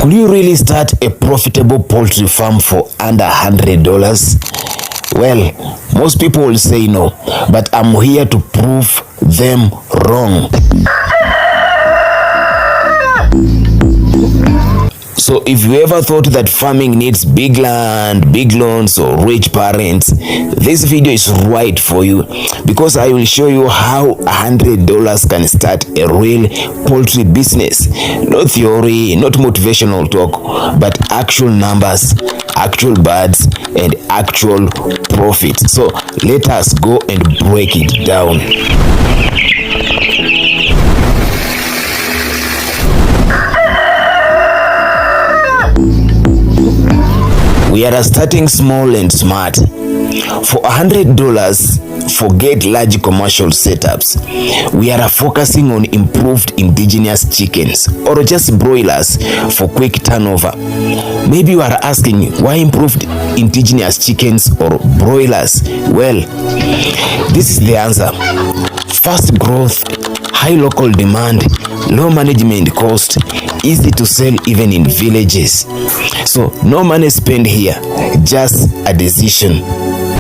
Could you really start a profitable poultry farm for under $100? Well, most people will say no, but I'm here to prove them wrong. So if you ever thought that farming needs big land, big loans, or rich parents, this video is right for you, because I will show you how $100 can start a real poultry business. No theory, not motivational talk, but actual numbers, actual birds, and actual profit. So let us go and break it down. We are starting small and smart. For $100, forget large commercial setups. We are focusing on improved indigenous chickens or just broilers for quick turnover. Maybe you are asking, why improved indigenous chickens or broilers? Well, this is the answer. Fast growth, high local demand, low management cost, easy to sell even in villages. So no money spent here, just a decision.